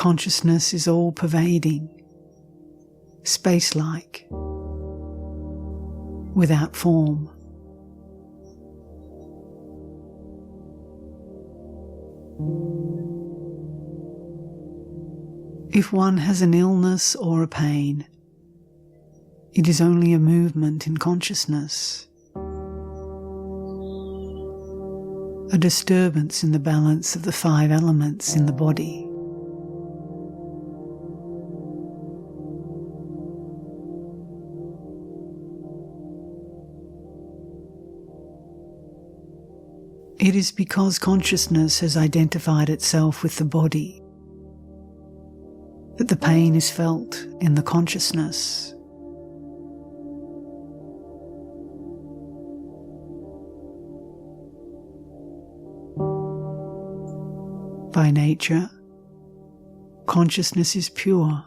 consciousness is all-pervading, space-like, without form. If one has an illness or a pain, it is only a movement in consciousness, a disturbance in the balance of the 5 elements in the body. It is because consciousness has identified itself with the body that the pain is felt in the consciousness. By nature, consciousness is pure.